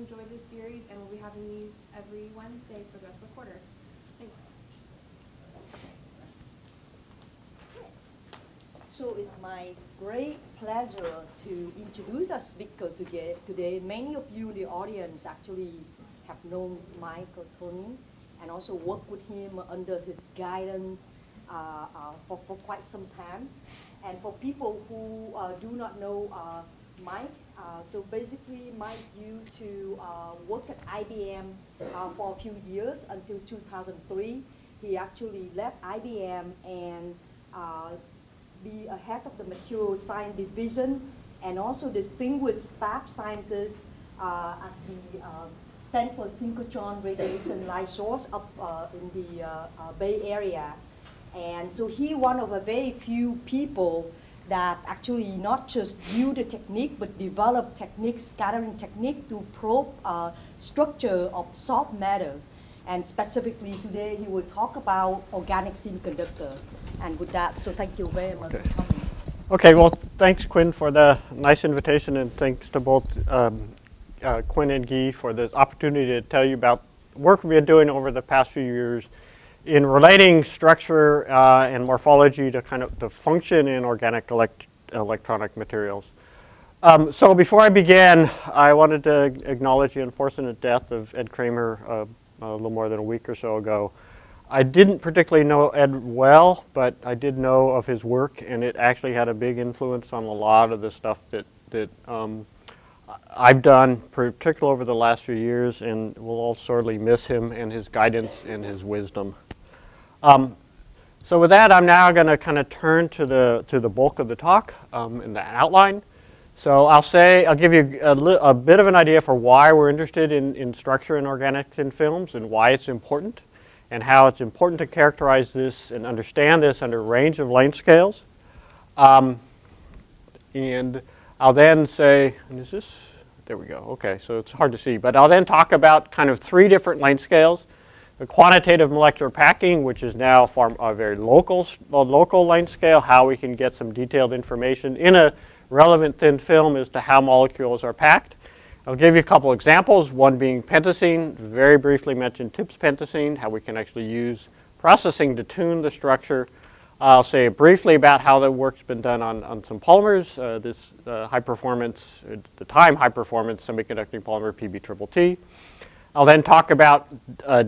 enjoyed this series, and we'll be having these every Wednesday for the rest of the quarter. Thanks. So it's my great pleasure to introduce our speaker today. Many of you in the audience actually have known Michael Toney and also worked with him under his guidance for quite some time. And for people who do not know Mike, so basically Mike used to work at IBM for a few years until 2003. He actually left IBM and be a head of the material science division and also distinguished staff scientist at the Center for Synchrotron Radiation Light Source up in the Bay Area. And so he one of a very few people that actually not just knew the technique, but developed techniques, scattering technique to probe structure of soft matter. And specifically today, he will talk about organic semiconductor. And with that, so thank you very much for coming. Okay, well, thanks, Quinn, for the nice invitation, and thanks to both Quinn and Guy for the opportunity to tell you about work we've been doing over the past few years in relating structure and morphology to kind of the function in organic electronic materials. So before I begin, I wanted to acknowledge the unfortunate death of Ed Kramer a little more than a week or so ago. I didn't particularly know Ed well, but I did know of his work, and it actually had a big influence on a lot of the stuff that I've done, particularly over the last few years, and we'll all sorely miss him and his guidance and his wisdom. So with that, I'm now going to kind of turn to the bulk of the talk in the outline. So I'll give you a bit of an idea for why we're interested in structure in organic thin films and why it's important, and how it's important to characterize this and understand this under a range of length scales. And I'll then say, and is this, there we go, okay, so it's hard to see, but I'll then talk about kind of 3 different length scales. The quantitative molecular packing, which is now a very local length scale, how we can get some detailed information in a relevant thin film as to how molecules are packed. I'll give you a couple examples, one being pentacene, very briefly mention TIPS pentacene, how we can actually use processing to tune the structure. I'll say briefly about how the work's been done on some polymers, this high performance, at the time high performance semiconducting polymer PBTTT. I'll then talk about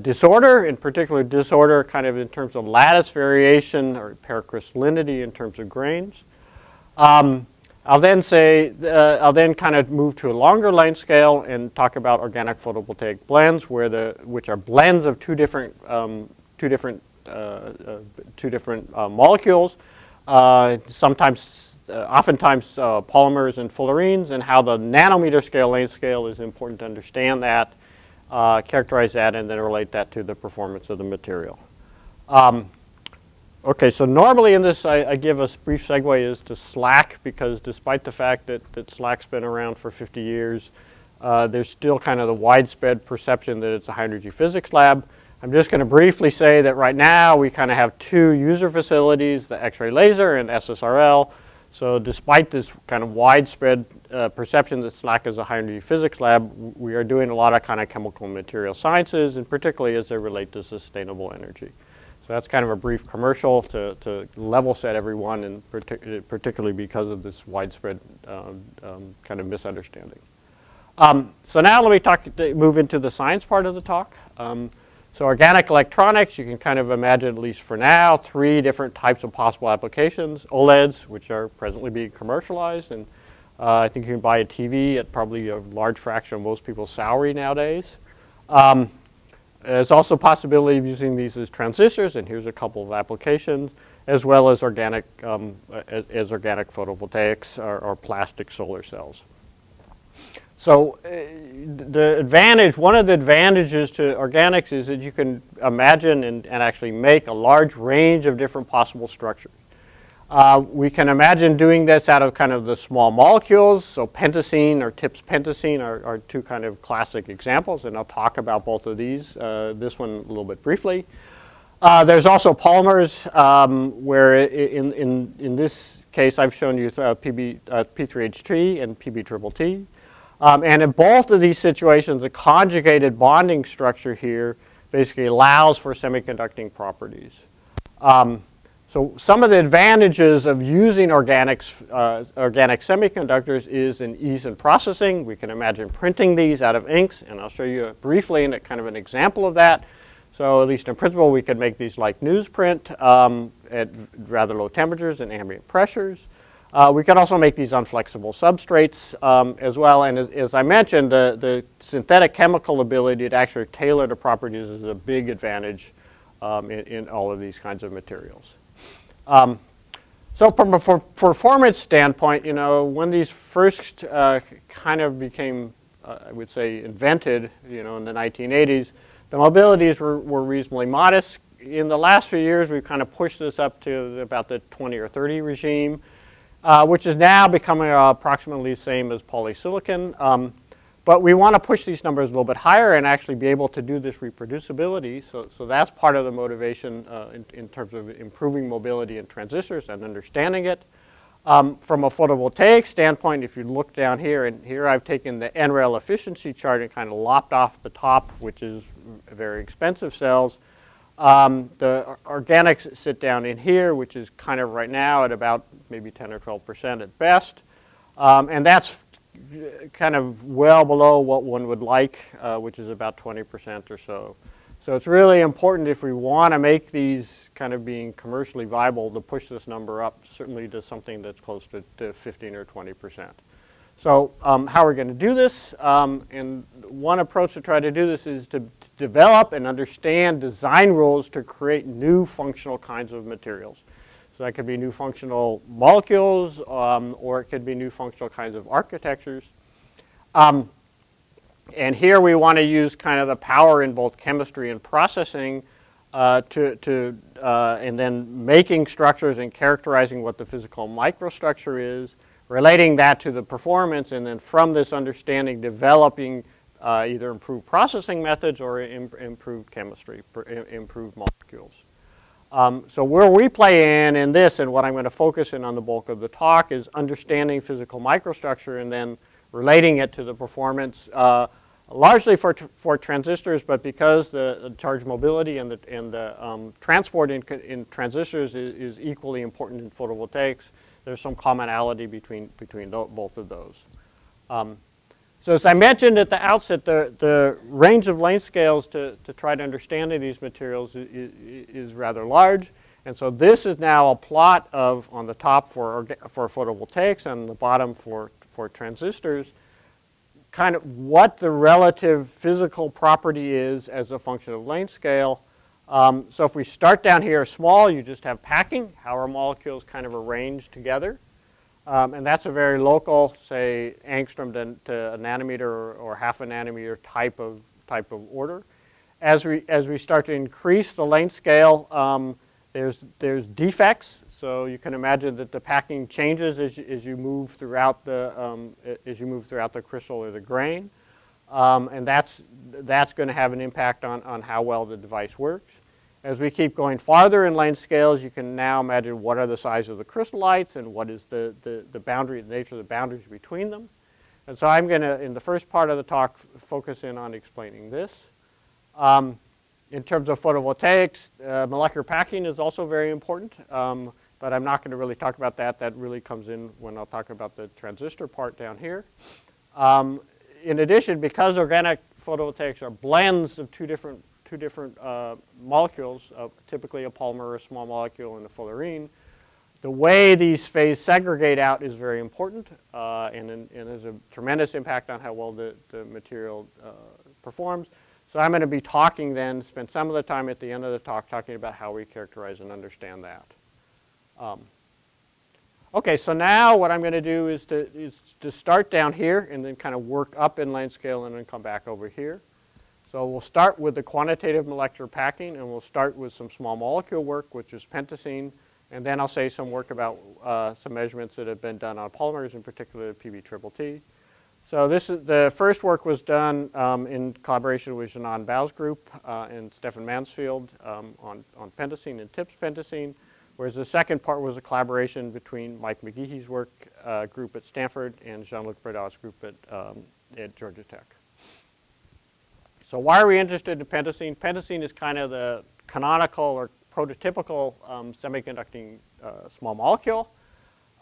disorder, in particular disorder kind of in terms of lattice variation or paracrystallinity in terms of grains. I'll then kind of move to a longer length scale and talk about organic photovoltaic blends, which are blends of two different molecules, oftentimes polymers and fullerenes, and how the nanometer scale, length scale is important to understand that, characterize that, and then relate that to the performance of the material. Okay, so normally in this I give a brief segue as to SLAC, because despite the fact that SLAC's been around for 50 years, there's still kind of the widespread perception that it's a high energy physics lab. I'm just going to briefly say that right now we kind of have 2 user facilities, the X-ray laser and SSRL. So despite this kind of widespread perception that SLAC is a high energy physics lab, we are doing a lot of kind of chemical and material sciences, and particularly as they relate to sustainable energy. So that's kind of a brief commercial to level set everyone, and particularly because of this widespread kind of misunderstanding. So now let me move into the science part of the talk. So organic electronics, you can kind of imagine, at least for now, 3 different types of possible applications. OLEDs, which are presently being commercialized, and I think you can buy a TV at probably a large fraction of most people's salary nowadays. There's also a possibility of using these as transistors, and here's a couple of applications, as well as organic photovoltaics or plastic solar cells. So one of the advantages to organics is that you can imagine and actually make a large range of different possible structures. We can imagine doing this out of kind of the small molecules. So pentacene or TIPS pentacene are 2 kind of classic examples, and I'll talk about both of these, this one a little bit briefly. There's also polymers, where in this case I've shown you P3H3 and PBTTT. And in both of these situations, the conjugated bonding structure here basically allows for semiconducting properties. So some of the advantages of using organic semiconductors is in ease in processing. We can imagine printing these out of inks, and I'll show you briefly in kind of an example of that. So at least in principle, we could make these like newsprint at rather low temperatures and ambient pressures. We could also make these on flexible substrates as well. And as I mentioned, the synthetic chemical ability to actually tailor the properties is a big advantage in all of these kinds of materials. So from a performance standpoint, you know, when these first kind of became, I would say, invented, you know, in the 1980s, the mobilities were reasonably modest. In the last few years, we've kind of pushed this up to about the 20 or 30 regime, which is now becoming approximately the same as polysilicon. But we want to push these numbers a little bit higher and actually be able to do this reproducibility. So that's part of the motivation in terms of improving mobility in transistors and understanding it. From a photovoltaic standpoint, if you look down here, and here I've taken the NREL efficiency chart and kind of lopped off the top, which is very expensive cells. The organics sit down in here, which is kind of right now at about maybe 10 or 12% at best. And that's kind of well below what one would like, which is about 20% or so. So it's really important if we want to make these kind of being commercially viable to push this number up certainly to something that's close to 15 or 20%. So how we're going to do this, and one approach to try to do this is to develop and understand design rules to create new functional kinds of materials. So that could be new functional molecules, or it could be new functional kinds of architectures. And here we want to use kind of the power in both chemistry and processing and then making structures and characterizing what the physical microstructure is, relating that to the performance, and then from this understanding developing either improved processing methods or improved chemistry, improved molecules. So where we play in this, and what I'm going to focus in on the bulk of the talk, is understanding physical microstructure and then relating it to the performance, largely for transistors, but because the charge mobility and the transport in transistors is equally important in photovoltaics, there's some commonality between both of those. So as I mentioned at the outset, the range of length scales to try to understand these materials is rather large. And so this is now a plot of, on the top for photovoltaics and the bottom for transistors, kind of what the relative physical property is as a function of length scale. So if we start down here small, you just have packing, how are molecules kind of arranged together. And that's a very local, say, angstrom to a nanometer or half a nanometer type of order. As we start to increase the length scale, there's defects. So you can imagine that the packing changes as you move throughout the crystal or the grain, and that's going to have an impact on how well the device works. As we keep going farther in length scales, you can now imagine what are the size of the crystallites and what is the boundary, the nature of the boundaries between them. And so I'm going to, in the first part of the talk, focus in on explaining this. In terms of photovoltaics, molecular packing is also very important, but I'm not going to really talk about that. That really comes in when I'll talk about the transistor part down here. In addition, because organic photovoltaics are blends of two different molecules, typically a polymer, a small molecule, and a fullerene, the way these phase segregate out is very important, and has a tremendous impact on how well the material performs. So I'm going to be talking then, spend some of the time at the end of the talk talking about how we characterize and understand that. Okay, so now what I'm going to do is to start down here and then kind of work up in length scale and then come back over here. So we'll start with the quantitative molecular packing, and we'll start with some small molecule work, which is pentacene, and then I'll say some work about some measurements that have been done on polymers, in particular PBTTT. So the first work was done in collaboration with Janan Bao's group and Stefan Mansfield on pentacene and TIPS pentacene, whereas the second part was a collaboration between Mike McGeehy's group at Stanford and Jean-Luc Breda's group at Georgia Tech. So why are we interested in pentacene? Pentacene is kind of the canonical or prototypical semiconducting small molecule.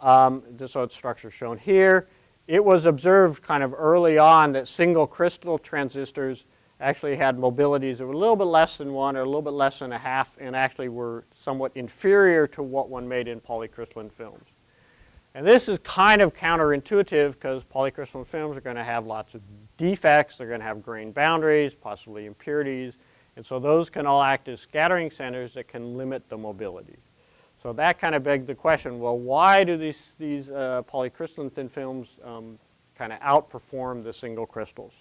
So its structure is shown here. It was observed kind of early on that single crystal transistors actually had mobilities that were a little bit less than 1 or a little bit less than 1/2 and actually were somewhat inferior to what one made in polycrystalline films. And this is kind of counterintuitive because polycrystalline films are going to have lots of defects. They're going to have grain boundaries, possibly impurities. And so those can all act as scattering centers that can limit the mobility. So that kind of begged the question, well, why do these polycrystalline thin films kind of outperform the single crystals?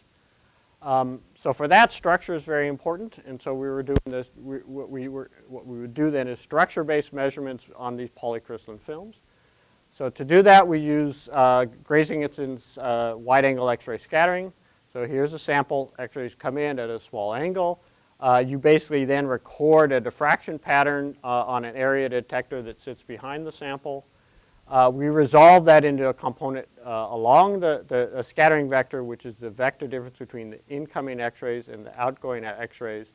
So for that, structure is very important. And so we were doing this, what we would do then is structure-based measurements on these polycrystalline films. So to do that, we use grazing-incidence wide-angle X-ray scattering. So here's a sample. X-rays come in at a small angle. You basically then record a diffraction pattern on an area detector that sits behind the sample. We resolve that into a component along the scattering vector, which is the vector difference between the incoming X-rays and the outgoing X-rays,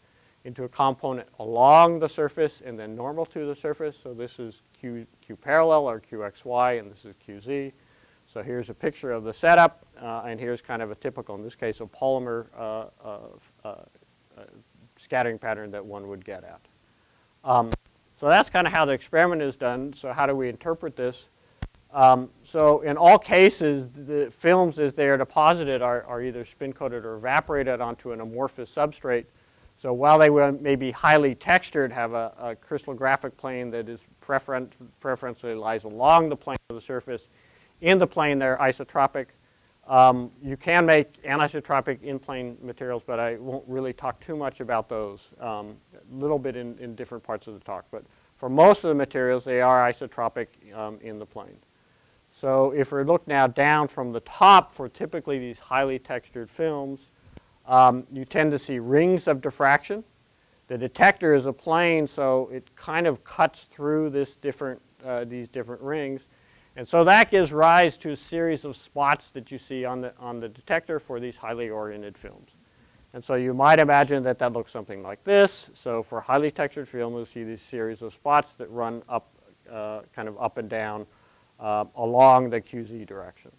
into a component along the surface and then normal to the surface. So this is Q parallel or QXY, and this is QZ. So here's a picture of the setup, and here's kind of a typical, in this case, a polymer scattering pattern that one would get at. So that's kind of how the experiment is done. So how do we interpret this? So in all cases, the films as they are deposited are either spin-coated or evaporated onto an amorphous substrate. So while they may be highly textured, have a crystallographic plane that is preferentially lies along the plane of the surface, in the plane they're isotropic. You can make anisotropic in-plane materials, but I won't really talk too much about those. A little bit in different parts of the talk, but for most of the materials, they are isotropic in the plane. So if we look now down from the top for typically these highly textured films, you tend to see rings of diffraction. The detector is a plane, so it kind of cuts through these different rings. And so that gives rise to a series of spots that you see on the detector for these highly oriented films. And so you might imagine that that looks something like this. So for highly textured film, you'll see these series of spots that run up, kind of up and down along the QZ direction.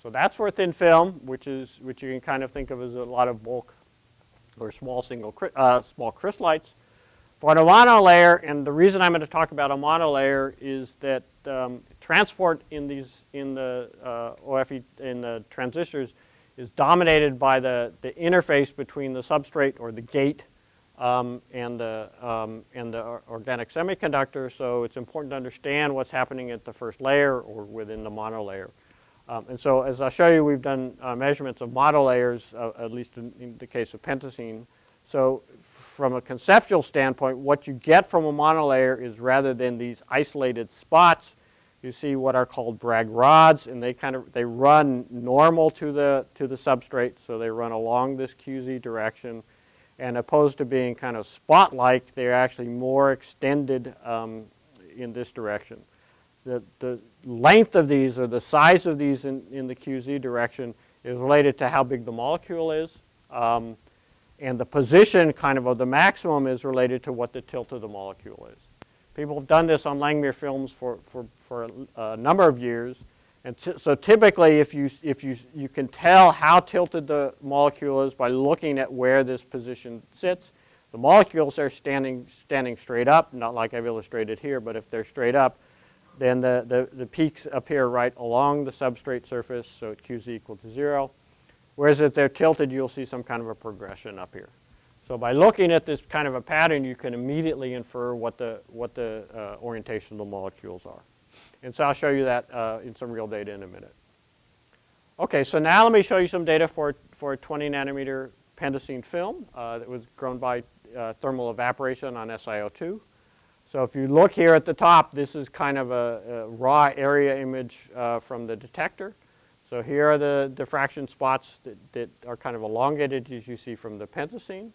So that's for thin film, which you can kind of think of as a lot of bulk or small crystallites. For a monolayer, and the reason I'm going to talk about a monolayer is that transport in the transistors is dominated by the interface between the substrate or the gate and the organic semiconductor. So it's important to understand what's happening at the first layer or within the monolayer. And so as I'll show you, we've done measurements of monolayers, at least in the case of pentacene. So from a conceptual standpoint, what you get from a monolayer is rather than these isolated spots, you see what are called Bragg rods, and they run normal to the substrate, so they run along this QZ direction, and opposed to being kind of spot-like, they're actually more extended in this direction. The length of these or the size of these in the QZ direction is related to how big the molecule is. And the position kind of the maximum is related to what the tilt of the molecule is. People have done this on Langmuir films for a number of years. And so typically if you can tell how tilted the molecule is by looking at where this position sits. The molecules are standing straight up, not like I've illustrated here, but if they're straight up, then the peaks appear right along the substrate surface, so at QZ equal to 0. Whereas if they're tilted, you'll see some kind of a progression up here. So by looking at this kind of a pattern, you can immediately infer what the orientation of the molecules are. And so I'll show you that in some real data in a minute. Okay, so now let me show you some data for a 20 nanometer pentacene film that was grown by thermal evaporation on SiO2. So if you look here at the top, this is kind of a raw area image from the detector. So here are the diffraction spots that are kind of elongated, as you see from the pentacene.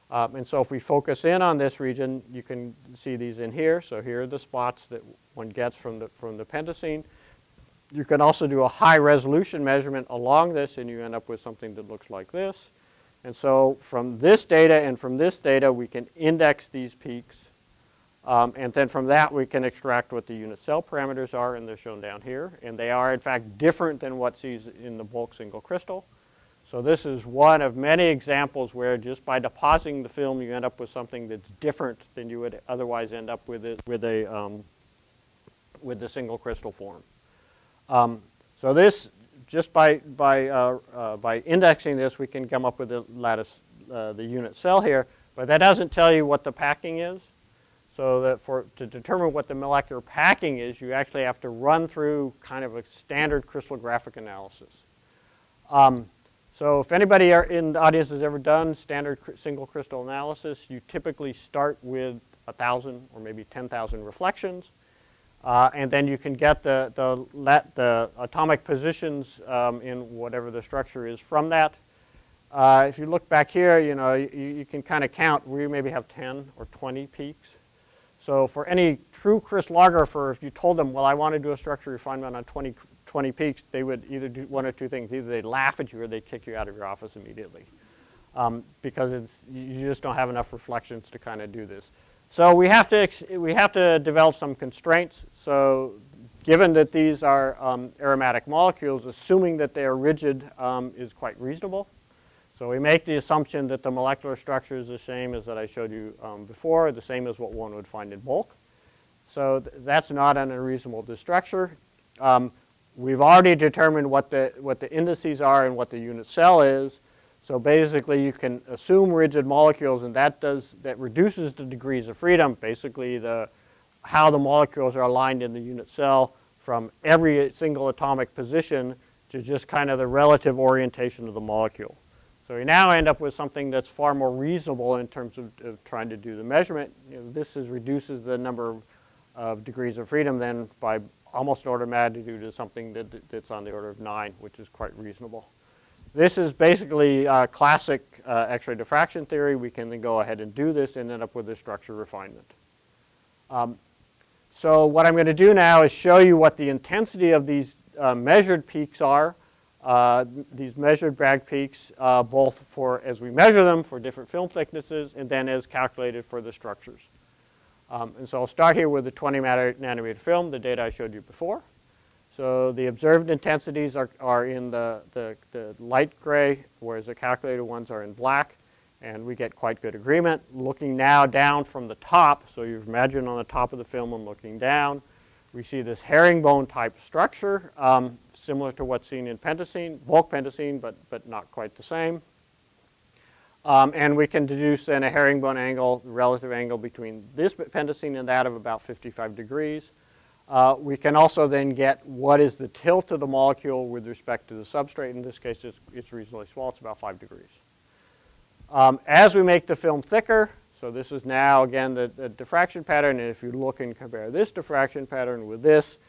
And so if we focus in on this region, you can see these in here. So here are the spots that one gets from the pentacene. You can also do a high resolution measurement along this, and you end up with something that looks like this. And so from this data and from this data, we can index these peaks. And then from that, we can extract what the unit cell parameters are, and they're shown down here. And they are, in fact, different than what's sees in the bulk single crystal. So this is one of many examples where just by depositing the film, you end up with something that's different than you would otherwise end up with it with the single crystal form. So this, just by indexing this, we can come up with the lattice, the unit cell here. But that doesn't tell you what the packing is. So that to determine what the molecular packing is, you actually have to run through kind of a standard crystallographic analysis. So if anybody in the audience has ever done standard single crystal analysis, you typically start with 1,000 or maybe 10,000 reflections. And then you can get the atomic positions in whatever the structure is from that. If you look back here, you can kind of count. We maybe have 10 or 20 peaks. So for any true crystallographer, if you told them, well, I want to do a structure refinement on 20 peaks, they would either do one or two things. Either they'd laugh at you or they'd kick you out of your office immediately. Because you just don't have enough reflections to kind of do this. So we have to develop some constraints. So given that these are aromatic molecules, assuming that they are rigid is quite reasonable. So we make the assumption that the molecular structure is the same as that I showed you before, the same as what one would find in bulk. So that's not an unreasonable structure. We've already determined what the indices are and what the unit cell is. So basically, you can assume rigid molecules, and that reduces the degrees of freedom. Basically, how the molecules are aligned in the unit cell from every single atomic position to just kind of the relative orientation of the molecule. So we now end up with something that's far more reasonable in terms of trying to do the measurement. This reduces the number of degrees of freedom then by almost an order of magnitude to something that's on the order of 9, which is quite reasonable. This is basically classic X-ray diffraction theory. We can then go ahead and do this and end up with a structure refinement. So what I'm going to do now is show you what the intensity of these measured peaks are. These measured Bragg peaks, both as we measure them for different film thicknesses and then as calculated for the structures. And so I'll start here with the 20 nanometer film, the data I showed you before. So the observed intensities are in the light gray, whereas the calculated ones are in black. And we get quite good agreement. Looking now down from the top, so you imagine on the top of the film and looking down, we see this herringbone type structure, similar to what's seen in pentacene, bulk pentacene, but not quite the same. And we can deduce then a herringbone angle, the relative angle between this pentacene and that of about 55 degrees. We can also then get what is the tilt of the molecule with respect to the substrate. In this case, it's reasonably small. It's about 5 degrees. As we make the film thicker, so this is now, again, the diffraction pattern. And if you look and compare this diffraction pattern with this,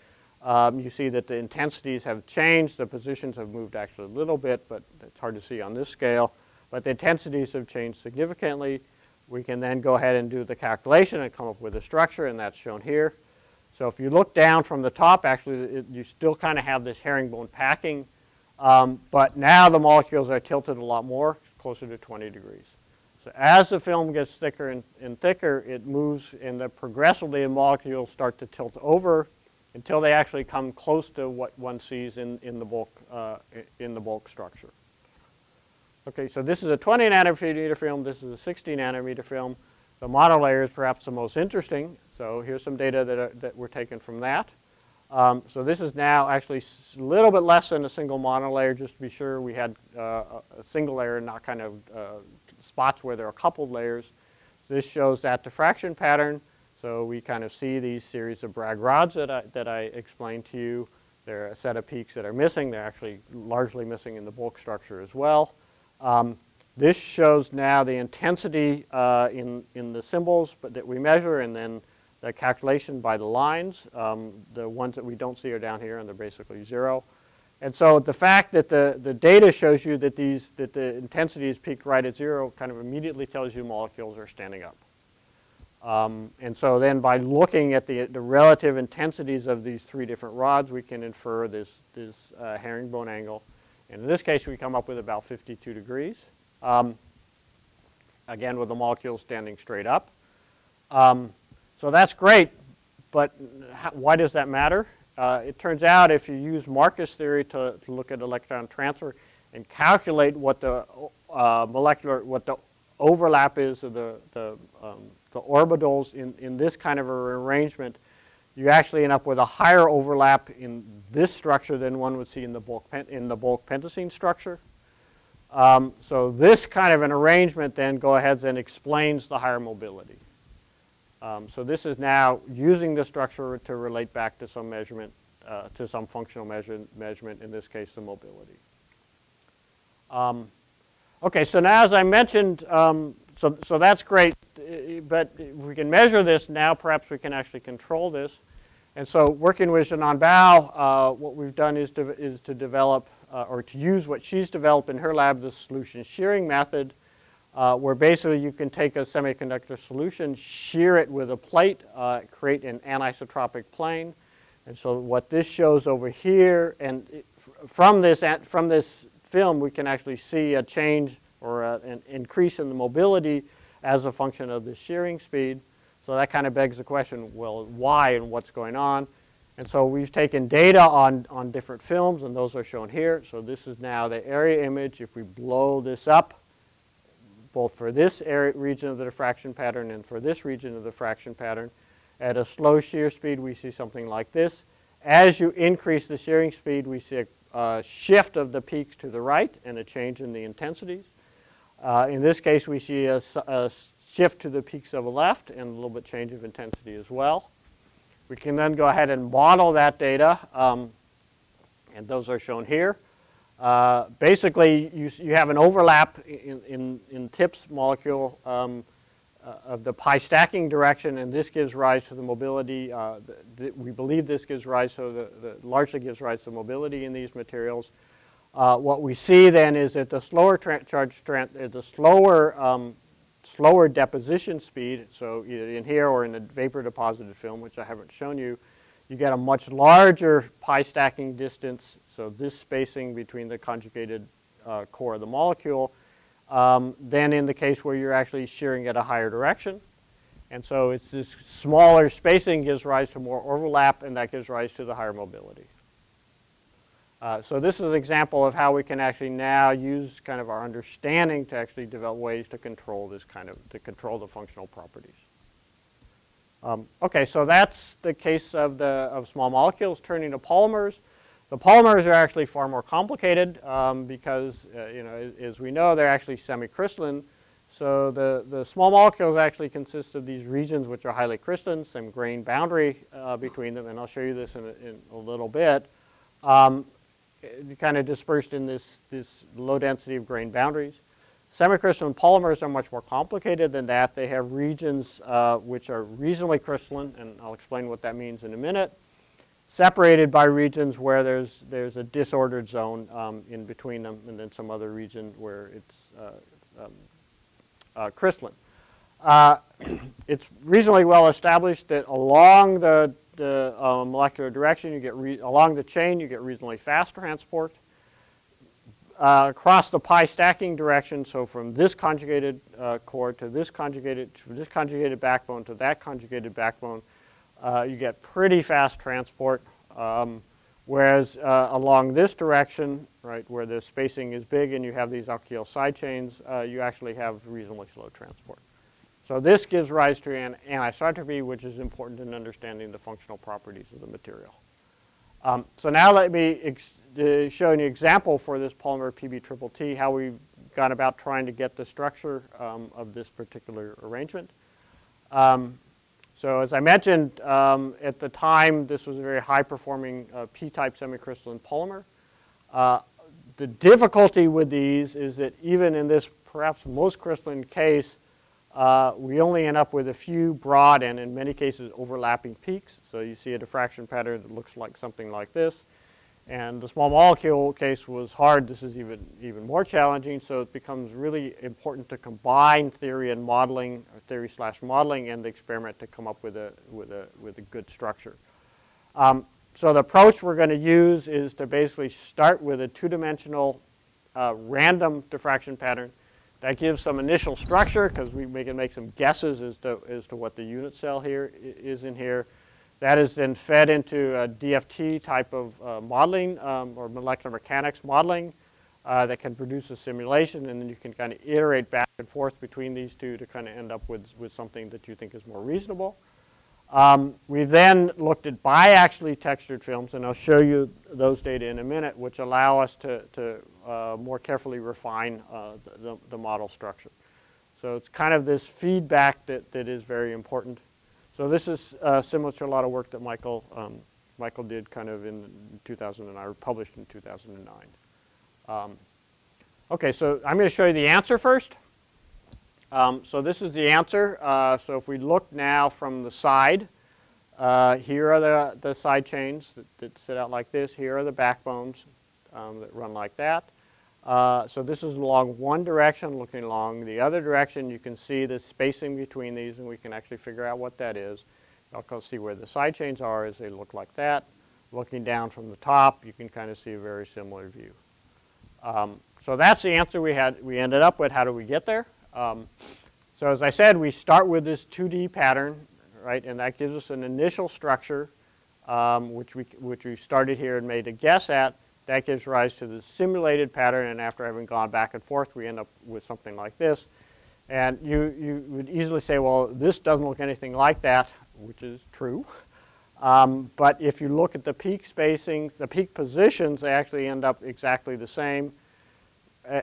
you see that the intensities have changed. The positions have moved actually a little bit, but it's hard to see on this scale. But the intensities have changed significantly. We can then go ahead and do the calculation and come up with a structure, and that's shown here. So if you look down from the top, actually, you still kind of have this herringbone packing. But now the molecules are tilted a lot more, closer to 20 degrees. So as the film gets thicker and thicker, it moves, and progressively the molecules start to tilt over until they actually come close to what one sees in the bulk structure. Okay, so this is a 20 nanometer film. This is a 60 nanometer film. The monolayer is perhaps the most interesting. So here's some data that were taken from that. So this is now actually a little bit less than a single monolayer, just to be sure we had a single layer, not kind of spots where there are coupled layers. So this shows that diffraction pattern. So we kind of see these series of Bragg rods that I explained to you. There are a set of peaks that are missing. They're actually largely missing in the bulk structure as well. This shows now the intensity in the symbols that we measure, and then the calculation by the lines. The ones that we don't see are down here, and they're basically 0. And so the fact that the data shows you that the intensity is peaked right at 0 kind of immediately tells you molecules are standing up. And so then by looking at the relative intensities of these three different rods, we can infer this herringbone angle. And in this case, we come up with about 52 degrees, again with the molecule standing straight up. So that's great, but why does that matter? It turns out if you use Marcus theory to look at electron transfer and calculate what the what the overlap is of the orbitals in this kind of a arrangement, you actually end up with a higher overlap in this structure than one would see in the bulk pentacene structure. So this kind of an arrangement then go ahead and explains the higher mobility. So this is now using the structure to relate back to some measurement, to some functional measurement, in this case the mobility. Okay, so now as I mentioned, so that's great, but if we can measure this now, perhaps we can actually control this. And so working with Jinan Bao, what we've done is to develop, or to use what she's developed in her lab, the solution shearing method, where basically you can take a semiconductor solution, shear it with a plate, create an anisotropic plane. And so what this shows over here, and from this film, we can actually see a change or an increase in the mobility as a function of the shearing speed. So that kind of begs the question, well, why and what's going on? And so we've taken data on different films, and those are shown here. So this is now the area image. If we blow this up, both for this region of the diffraction pattern and for this region of the diffraction pattern, at a slow shear speed, we see something like this. As you increase the shearing speed, we see a shift of the peaks to the right and a change in the intensities. In this case, we see a shift to the peaks of the left and a little bit change of intensity as well. We can then go ahead and model that data, and those are shown here. Basically, you have an overlap in TIPS molecule of the pi stacking direction, and this gives rise to the mobility. We believe this gives rise, so largely gives rise to mobility in these materials. What we see then is that the slower slower deposition speed, so either in here or in the vapor deposited film, which I haven't shown you, you get a much larger pi stacking distance, so this spacing between the conjugated core of the molecule, than in the case where you're actually shearing at a higher direction. And so it's this smaller spacing gives rise to more overlap, and that gives rise to the higher mobility. So this is an example of how we can actually now use kind of our understanding to actually develop ways to control this to control the functional properties. Okay, so that's the case of small molecules turning to polymers. The polymers are actually far more complicated because, as we know, they're actually semi-crystalline. So the small molecules actually consist of these regions which are highly crystalline, some grain boundary between them, and I'll show you this in a little bit. Kind of dispersed in this low density of grain boundaries. Semi-crystalline polymers are much more complicated than that. They have regions which are reasonably crystalline, and I'll explain what that means in a minute, separated by regions where there's a disordered zone in between them, and then some other region where it's crystalline. It's reasonably well established that along the molecular direction, you get along the chain, you get reasonably fast transport. Across the pi stacking direction, so from this conjugated core to this conjugated backbone to that conjugated backbone, you get pretty fast transport. Whereas along this direction, right, where the spacing is big and you have these axial side chains, you actually have reasonably slow transport. So this gives rise to an anisotropy, which is important in understanding the functional properties of the material. So now let me show you an example for this polymer PBTTT, how we've gone about trying to get the structure of this particular arrangement. So as I mentioned, at the time, this was a very high-performing P-type semicrystalline polymer. The difficulty with these is that even in this perhaps most crystalline case, we only end up with a few broad and in many cases overlapping peaks. So you see a diffraction pattern that looks like something like this. And the small molecule case was hard. This is even more challenging, so it becomes really important to combine theory and modeling, or theory/modeling, and the experiment to come up with a good structure. So the approach we're going to use is to basically start with a two-dimensional random diffraction pattern that gives some initial structure, because we can make some guesses as to what the unit cell here is in here. That is then fed into a DFT type of modeling or molecular mechanics modeling that can produce a simulation, and then you can kind of iterate back and forth between these two to kind of end up with something that you think is more reasonable. We then looked at biaxially textured films, and I'll show you those data in a minute, which allow us to more carefully refine the model structure. So it's kind of this feedback that is very important. So this is similar to a lot of work that Michael did kind of in 2009, or published in 2009. Okay, so I'm going to show you the answer first. So this is the answer. So if we look now from the side, here are the side chains that sit out like this. Here are the backbones that run like that. So this is along one direction, looking along the other direction. You can see the spacing between these, and we can actually figure out what that is. I'll go see where the side chains are as they look like that. Looking down from the top, you can kind of see a very similar view. So that's the answer we ended up with. How do we get there? So as I said, we start with this 2D pattern, right, and that gives us an initial structure, which we started here and made a guess at. That gives rise to the simulated pattern, and after having gone back and forth, we end up with something like this. And you would easily say, well, this doesn't look anything like that, which is true. But if you look at the peak spacings, the peak positions, they actually end up exactly the same.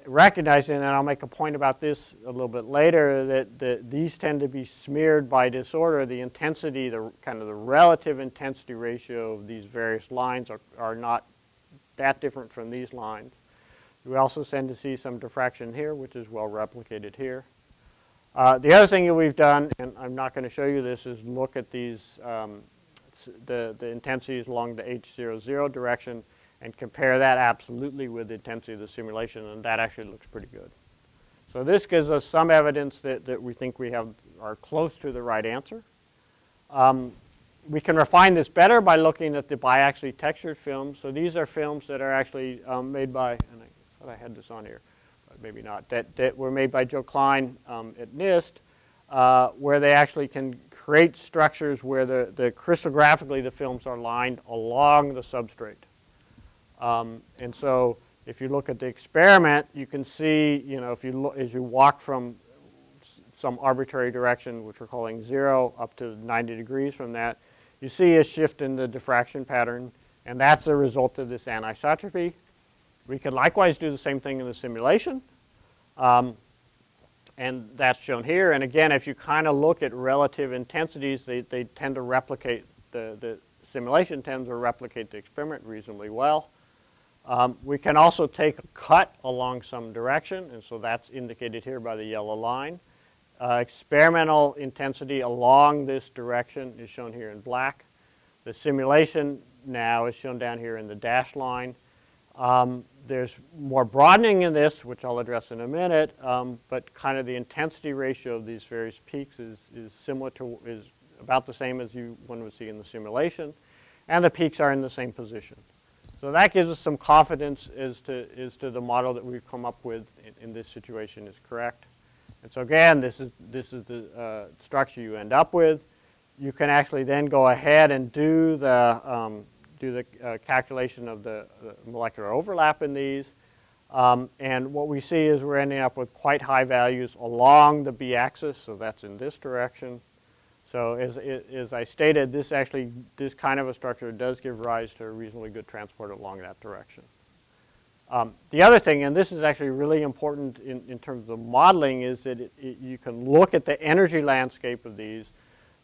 Recognizing, and I'll make a point about this a little bit later, that these tend to be smeared by disorder. The intensity, the kind of the relative intensity ratio of these various lines are not that different from these lines. We also tend to see some diffraction here, which is well replicated here. The other thing that we've done, and I'm not going to show you this, is look at these the intensities along the H00 direction and compare that absolutely with the intensity of the simulation, and that actually looks pretty good. So this gives us some evidence that we think we are close to the right answer. We can refine this better by looking at the biaxially textured films. So these are films that are actually made by, and I thought I had this on here, but maybe not, that were made by Joe Klein at NIST, where they actually can create structures where crystallographically the films are lined along the substrate. And so if you look at the experiment, you can see, if you look, as you walk from some arbitrary direction, which we're calling 0, up to 90 degrees from that, you see a shift in the diffraction pattern, and that's a result of this anisotropy. We could likewise do the same thing in the simulation, and that's shown here. And again, if you kind of look at relative intensities, they tend to replicate, the simulation tends to replicate the experiment reasonably well. We can also take a cut along some direction, and so that's indicated here by the yellow line. Experimental intensity along this direction is shown here in black. The simulation now is shown down here in the dashed line. There's more broadening in this, which I'll address in a minute, but kind of the intensity ratio of these various peaks is about the same as one would see in the simulation, and the peaks are in the same position. So that gives us some confidence as to the model that we've come up with in this situation is correct. And so again, this is the structure you end up with. You can actually then go ahead and do the calculation of the molecular overlap in these. And what we see is we're ending up with quite high values along the b-axis, so that's in this direction. So as I stated, this kind of a structure does give rise to a reasonably good transport along that direction. The other thing, and this is actually really important in terms of modeling, is that you can look at the energy landscape of these.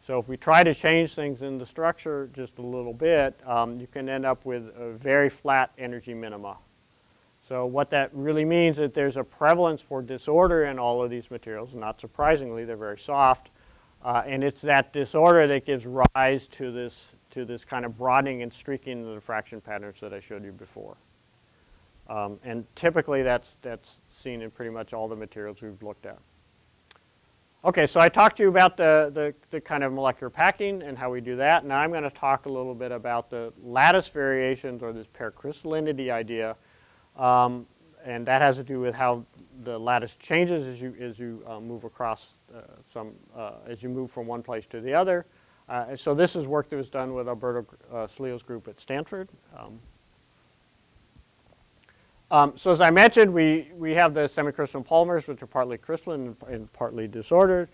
So if we try to change things in the structure just a little bit, you can end up with a very flat energy minima. So what that really means is that there's a prevalence for disorder in all of these materials. Not surprisingly, they're very soft. And it's that disorder that gives rise to to this kind of broadening and streaking in the diffraction patterns that I showed you before. And typically that's seen in pretty much all the materials we've looked at. Okay, so I talked to you about the kind of molecular packing and how we do that. Now I'm going to talk a little bit about the lattice variations, or this paracrystallinity idea. And that has to do with how the lattice changes as you move across as you move from one place to the other. So this is work that was done with Alberto Slios's group at Stanford. So as I mentioned, we have the semicrystalline polymers, which are partly crystalline and partly disordered.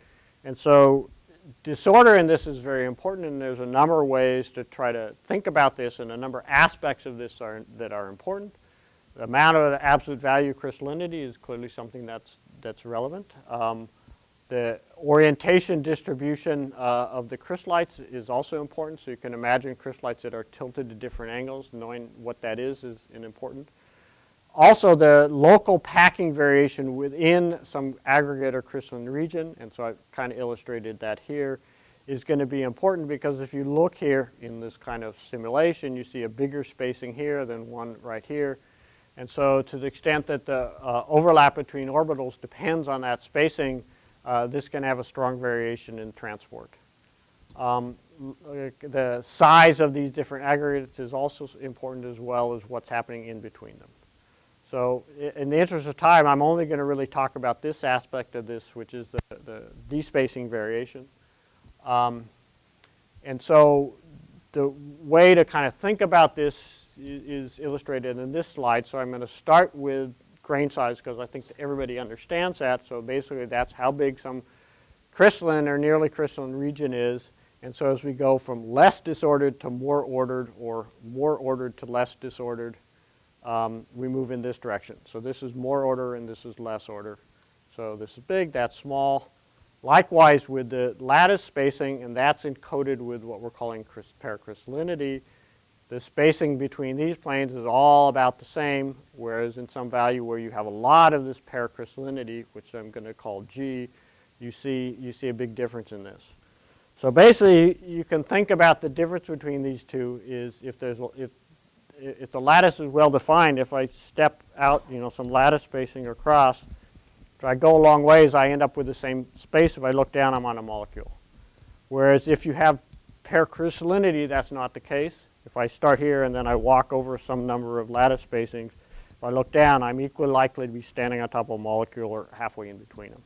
And so disorder in this is very important, and there's a number of ways to try to think about this, and a number of aspects of this that are important. The amount of the absolute value crystallinity is clearly something that's relevant. The orientation distribution of the crystallites is also important. So you can imagine crystallites that are tilted to different angles. Knowing what that is important. Also, the local packing variation within some aggregate or crystalline region, and so I've kind of illustrated that here, is going to be important, because if you look here in this kind of simulation, you see a bigger spacing here than one right here. And so to the extent that the overlap between orbitals depends on that spacing, this can have a strong variation in transport. The size of these different aggregates is also important, as well as what's happening in between them. So in the interest of time, I'm only going to really talk about this aspect of this, which is the despacing variation. And so the way to kind of think about this is illustrated in this slide. So I'm going to start with grain size, because I think that everybody understands that. So basically that's how big some crystalline or nearly crystalline region is. And so as we go from less disordered to more ordered, or more ordered to less disordered, we move in this direction. So this is more order and this is less order. So this is big, that's small. Likewise with the lattice spacing, and that's encoded with what we're calling paracrystallinity, the spacing between these planes is all about the same, whereas in some value where you have a lot of this paracrystallinity, which I'm going to call G, you see a big difference in this. So basically you can think about the difference between these two is if the lattice is well defined, if I step out, some lattice spacing across, if I go a long ways, I end up with the same space. If I look down, I'm on a molecule. Whereas if you have paracrystallinity, that's not the case. If I start here and then I walk over some number of lattice spacings, if I look down, I'm equally likely to be standing on top of a molecule or halfway in between them.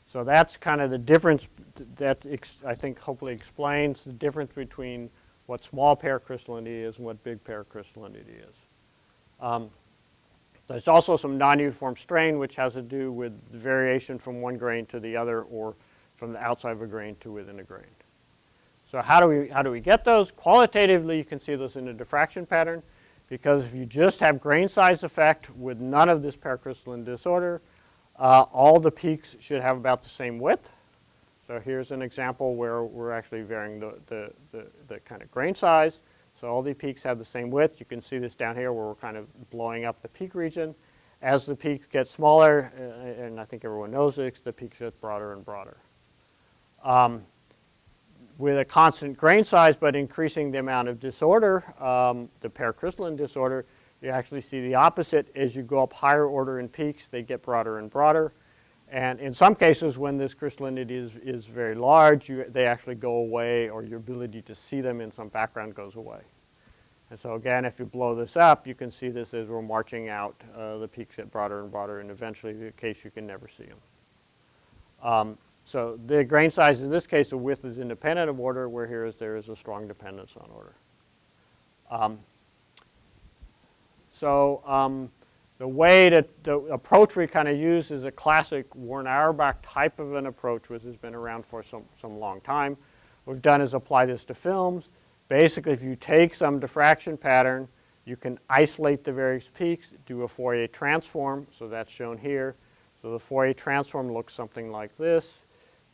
So that's kind of the difference that I think hopefully explains the difference between what small paracrystallinity is and what big paracrystallinity is. There's also some non-uniform strain, which has to do with the variation from one grain to the other, or from the outside of a grain to within a grain. So how do we get those? Qualitatively, you can see those in a diffraction pattern, because if you just have grain size effect with none of this paracrystalline disorder, all the peaks should have about the same width. So here's an example where we're actually varying the kind of grain size. So all the peaks have the same width. You can see this down here where we're kind of blowing up the peak region. As the peaks get smaller, and I think everyone knows this, the peaks get broader and broader. With a constant grain size but increasing the amount of disorder, the paracrystalline disorder, you actually see the opposite. As you go up higher order in peaks, they get broader and broader. And in some cases, when this crystallinity is very large, they actually go away, or your ability to see them in some background goes away. And so again, if you blow this up, you can see this as we're marching out. The peaks get broader and broader, and eventually, the case you can never see them. So the grain size, in this case, the width is independent of order, where here there is a strong dependence on order. The way the approach we kind of use is a classic Warren-Auerbach type of an approach, which has been around for some long time. What we've done is apply this to films. Basically, if you take some diffraction pattern, you can isolate the various peaks, do a Fourier transform, so that's shown here. So the Fourier transform looks something like this.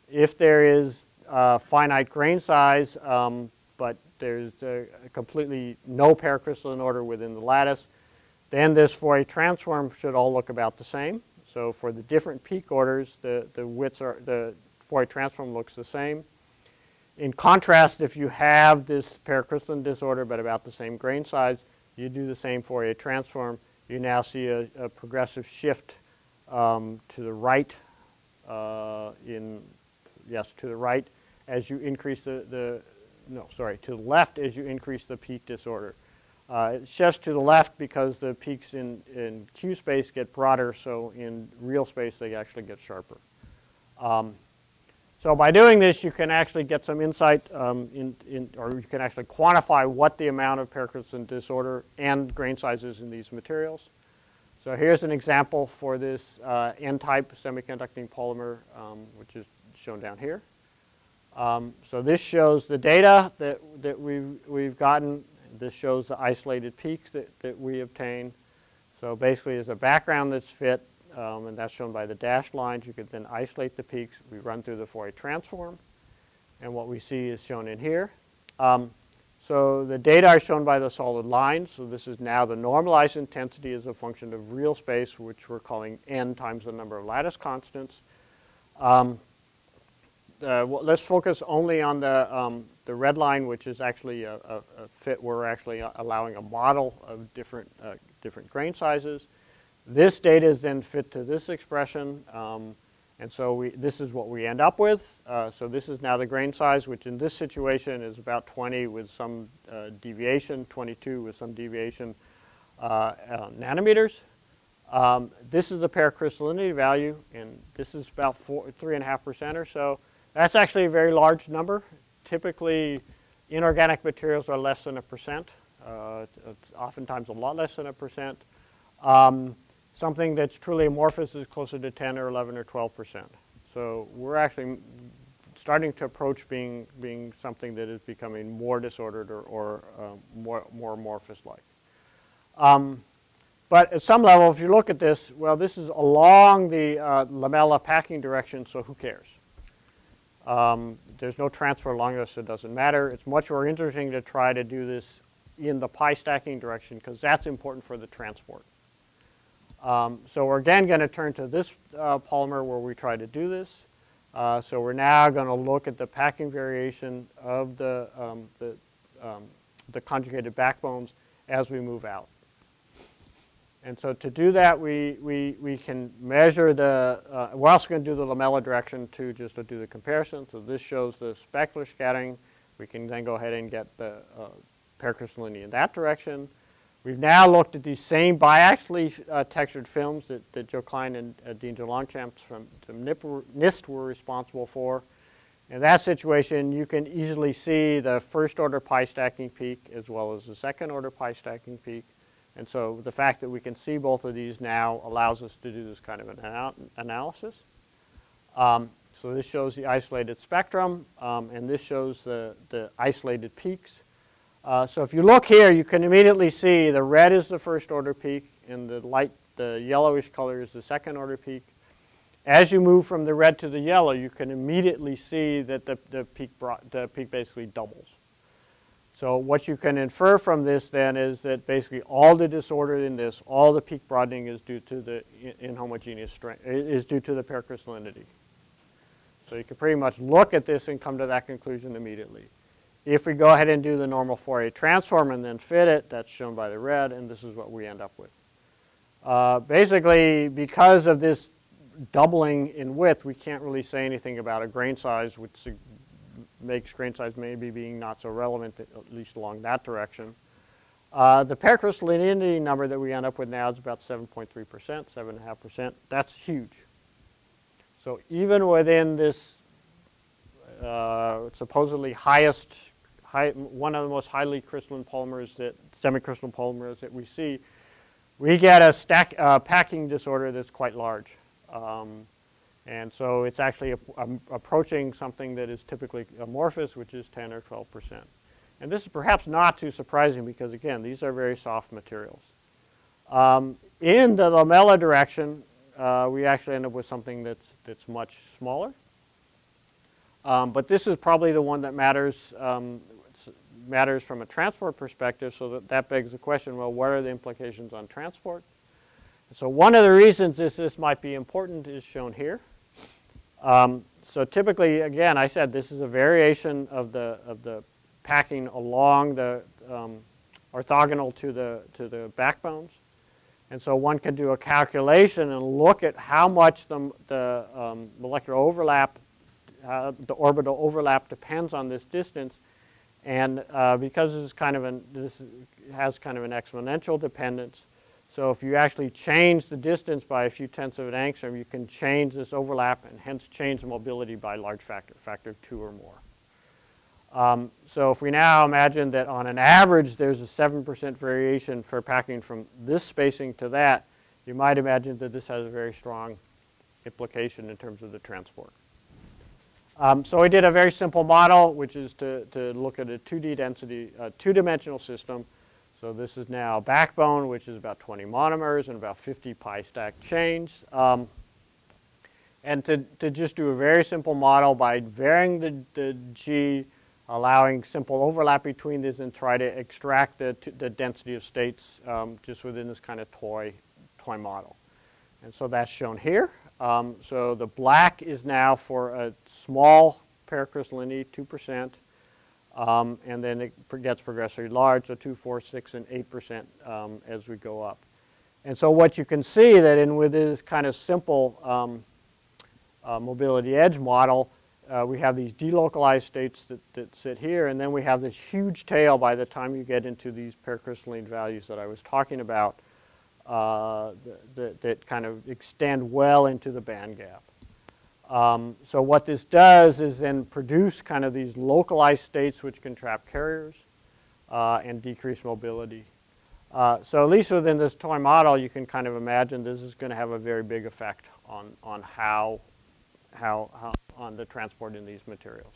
If there is finite grain size, but there's completely no paracrystalline order within the lattice, then this Fourier transform should all look about the same. So for the different peak orders, the Fourier transform looks the same. In contrast, if you have this paracrystalline disorder but about the same grain size, you do the same Fourier transform, you now see a progressive shift to the right, to the right as you increase to the left as you increase the peak disorder. It's just to the left because the peaks in Q space get broader, so in real space they actually get sharper. So by doing this, you can actually get some insight or you can actually quantify what the amount of paracrystalline disorder and grain size is in these materials. So here's an example for this N-type semiconducting polymer, which is shown down here. So this shows the data that we've gotten. This shows the isolated peaks that we obtain. So basically, as a background that's fit, and that's shown by the dashed lines, you could then isolate the peaks. We run through the Fourier transform, and what we see is shown in here. So the data are shown by the solid lines. So this is now the normalized intensity as a function of real space, which we're calling n times the number of lattice constants. Let's focus only on the red line, which is actually a fit where we're actually allowing a model of different grain sizes. This data is then fit to this expression, and so this is what we end up with. So this is now the grain size, which in this situation is about 20 with some deviation, 22 with some deviation nanometers. This is the paracrystallinity value, and this is about 3.5% or so. That's actually a very large number. Typically, inorganic materials are less than 1%. It's oftentimes a lot less than 1%. Something that's truly amorphous is closer to 10 or 11 or 12%. So we're actually starting to approach being something that is becoming more disordered or more amorphous-like. But at some level, if you look at this, well, this is along the lamella packing direction, so who cares? There's no transfer along this, so it doesn't matter. It's much more interesting to try to do this in the pi stacking direction because that's important for the transport. So we're again going to turn to this polymer where we try to do this. So we're now going to look at the packing variation of the conjugated backbones as we move out. And so to do that, we can measure the, we're also going to do the lamella direction too, just to do the comparison. So this shows the specular scattering. We can then go ahead and get the paracrystallinity in that direction. We've now looked at these same biaxially textured films that Joe Klein and Dean DeLongchamp from NIST were responsible for. In that situation, you can easily see the first order pi stacking peak as well as the second order pi stacking peak. And so the fact that we can see both of these now allows us to do this kind of an analysis. So this shows the isolated spectrum, and this shows the isolated peaks. So if you look here, you can immediately see the red is the first order peak, and the yellowish color is the second order peak. As you move from the red to the yellow, you can immediately see that the peak basically doubles. So what you can infer from this then is that basically all the disorder in this, all the peak broadening is due to the inhomogeneous strength, is due to the paracrystallinity. So you can pretty much look at this and come to that conclusion immediately. If we go ahead and do the normal Fourier transform and then fit it, that's shown by the red, and this is what we end up with. Basically, because of this doubling in width, we can't really say anything about a grain size, which makes grain size maybe being not so relevant, at least along that direction. The paracrystallinity number that we end up with now is about 7.3%, 7.5%. That's huge. So even within this supposedly one of the most highly crystalline polymers, semicrystalline polymers that we see, we get a packing disorder that's quite large. And so it's actually approaching something that is typically amorphous, which is 10 or 12%. And this is perhaps not too surprising because, again, these are very soft materials. In the lamella direction, we actually end up with something that's much smaller. But this is probably the one that matters from a transport perspective, so that begs the question, well, what are the implications on transport? So one of the reasons this might be important is shown here. So typically, again, I said this is a variation of the packing along the orthogonal to the backbones. And so one can do a calculation and look at how much the molecular overlap, the orbital overlap depends on this distance. And because this has kind of an exponential dependence, so if you actually change the distance by a few tenths of an angstrom, you can change this overlap and hence change the mobility by a large factor of 2 or more. So if we now imagine that on an average there's a 7% variation for packing from this spacing to that, you might imagine that this has a very strong implication in terms of the transport. So I did a very simple model, which is to look at a 2D density, two-dimensional system. So this is now a backbone, which is about 20 monomers and about 50 pi stack chains. And to just do a very simple model by varying the G, allowing simple overlap between these, and try to extract the density of states just within this kind of toy model. And so that's shown here. So the black is now for a small paracrystallinity, 2%. And then it gets progressively large, so 2, 4, 6, and 8% as we go up. And so what you can see that with this kind of simple mobility edge model, we have these delocalized states that sit here, and then we have this huge tail by the time you get into these paracrystalline values that I was talking about that kind of extend well into the band gap. So what this does is then produce kind of these localized states which can trap carriers and decrease mobility. So at least within this toy model, you can kind of imagine this is going to have a very big effect on how on the transport in these materials.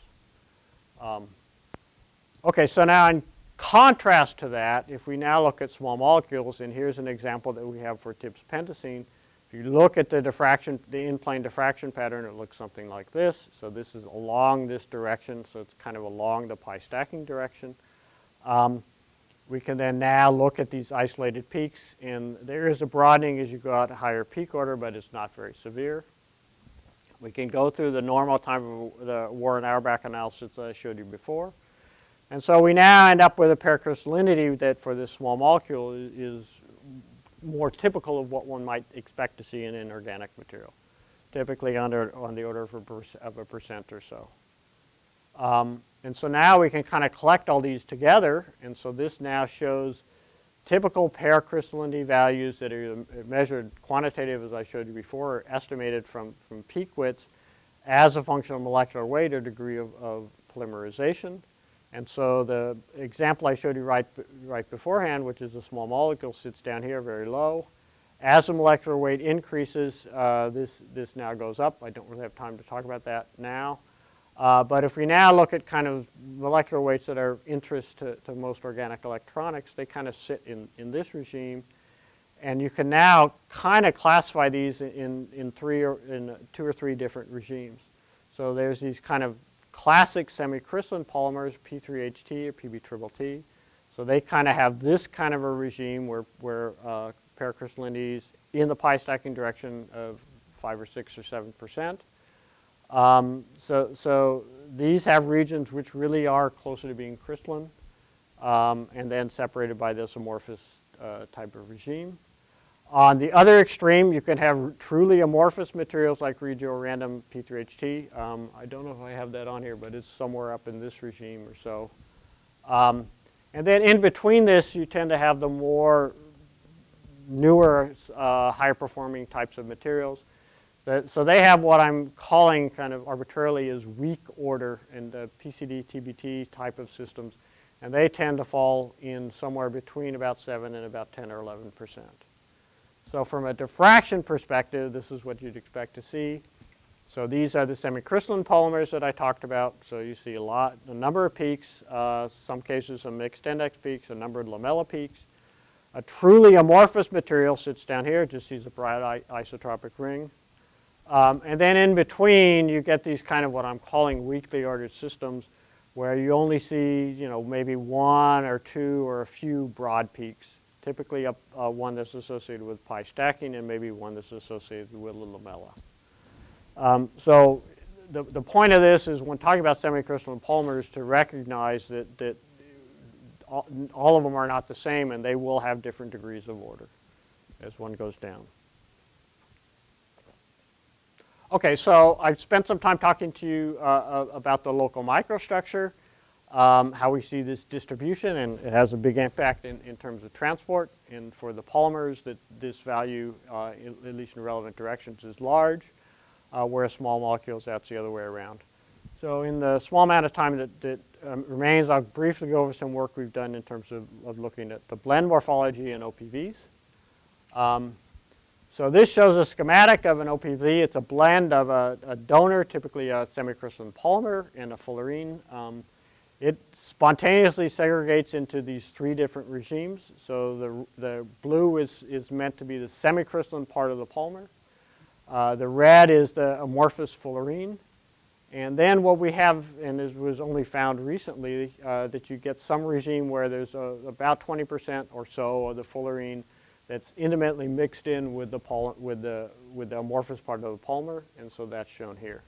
Okay, so now in contrast to that, if we now look at small molecules, and here's an example that we have for TIPS pentacene. If you look at the diffraction, the in-plane diffraction pattern, it looks something like this. So this is along this direction, so it's kind of along the pi stacking direction. We can then now look at these isolated peaks, and there is a broadening as you go out to higher peak order, but it's not very severe. We can go through the normal time of the Warren-Auerbach analysis that I showed you before. And so we now end up with a paracrystallinity that for this small molecule is more typical of what one might expect to see in an organic material, typically on the order of a percent or so. And so now we can kind of collect all these together, and so this now shows typical paracrystallinity values that are measured quantitative, as I showed you before, or estimated from peak widths as a function of molecular weight or degree of polymerization. And so the example I showed you right beforehand, which is a small molecule, sits down here very low. As the molecular weight increases, this now goes up. I don't really have time to talk about that now. But if we now look at kind of molecular weights that are of interest to most organic electronics, they kind of sit in this regime. And you can now kind of classify these in 2 or 3 different regimes. So there's these kind of classic semicrystalline polymers, P3HT or PBTTT. So they kind of have this kind of a regime where paracrystallinities in the pi stacking direction of 5 or 6 or 7%. So these have regions which really are closer to being crystalline, and then separated by this amorphous type of regime. On the other extreme, you can have truly amorphous materials like regio-random P3HT. I don't know if I have that on here, but it's somewhere up in this regime or so. And then in between this, you tend to have the more newer, higher performing types of materials. So they have what I'm calling kind of arbitrarily as weak order in the PCD, TBT type of systems. And they tend to fall in somewhere between about 7 and about 10 or 11%. So from a diffraction perspective, this is what you'd expect to see. So these are the semicrystalline polymers that I talked about. So you see a number of peaks, some cases some mixed index peaks, a number of lamella peaks. A truly amorphous material sits down here, just sees a bright isotropic ring. And then in between, you get these kind of what I'm calling weakly ordered systems, where you only see, maybe 1 or 2 or a few broad peaks. Typically one that's associated with pi stacking and maybe one that's associated with a lamella. So the point of this is when talking about semicrystalline polymers to recognize that all of them are not the same and they will have different degrees of order as one goes down. Okay, so I've spent some time talking to you about the local microstructure, how we see this distribution, and it has a big impact in terms of transport. And for the polymers, that this value, at least in relevant directions, is large, whereas small molecules, that's the other way around. So in the small amount of time that remains, I'll briefly go over some work we've done in terms of looking at the blend morphology and OPVs. So this shows a schematic of an OPV. It's a blend of a donor, typically a semicrystalline polymer, and a fullerene. It spontaneously segregates into these three different regimes. So the blue is meant to be the semicrystalline part of the polymer. The red is the amorphous fullerene. And then what we have, and this was only found recently, that you get some regime where there's about 20% or so of the fullerene that's intimately mixed in with the amorphous part of the polymer, and so that's shown here.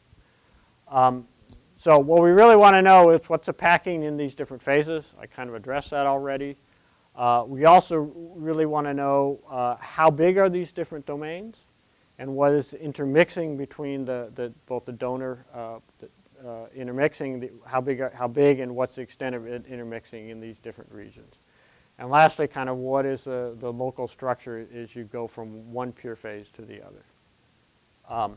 So what we really want to know is what's the packing in these different phases. I kind of addressed that already. We also really want to know how big are these different domains, and what is intermixing between both the donor intermixing, how big and what's the extent of it intermixing in these different regions. And lastly, kind of what is the local structure as you go from one pure phase to the other.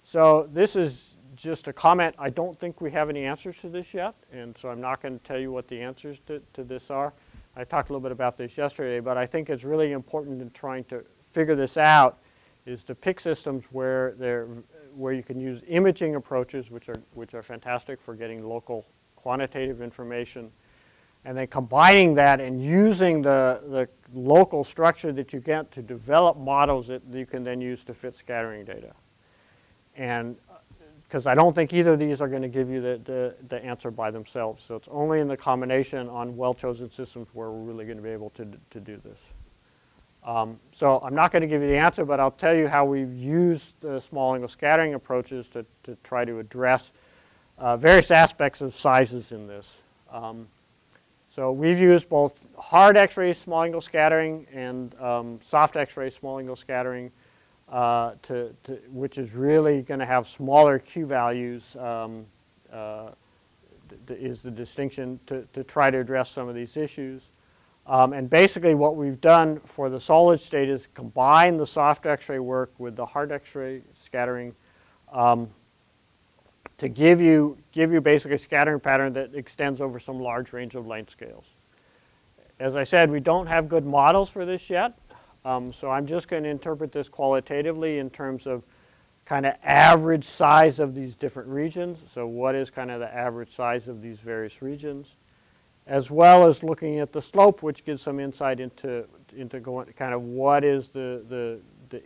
So this is just a comment. I don't think we have any answers to this yet, and so I'm not going to tell you what the answers to this are. I talked a little bit about this yesterday, but I think it's really important in trying to figure this out is to pick systems where you can use imaging approaches, which are fantastic for getting local quantitative information, and then combining that and using the local structure that you get to develop models that you can then use to fit scattering data. And because I don't think either of these are going to give you the answer by themselves. So it's only in the combination on well-chosen systems where we're really going to be able to do this. So I'm not going to give you the answer, but I'll tell you how we've used the small angle scattering approaches to try to address various aspects of sizes in this. So we've used both hard X-ray small angle scattering and soft X-ray small angle scattering, which is really going to have smaller Q values, is the distinction to try to address some of these issues. And basically what we've done for the solid state is combine the soft X-ray work with the hard X-ray scattering to give you basically a scattering pattern that extends over some large range of length scales. As I said, we don't have good models for this yet, so I'm just going to interpret this qualitatively in terms of kind of average size of these different regions. So what is kind of the average size of these various regions, as well as looking at the slope, which gives some insight into going kind of what is the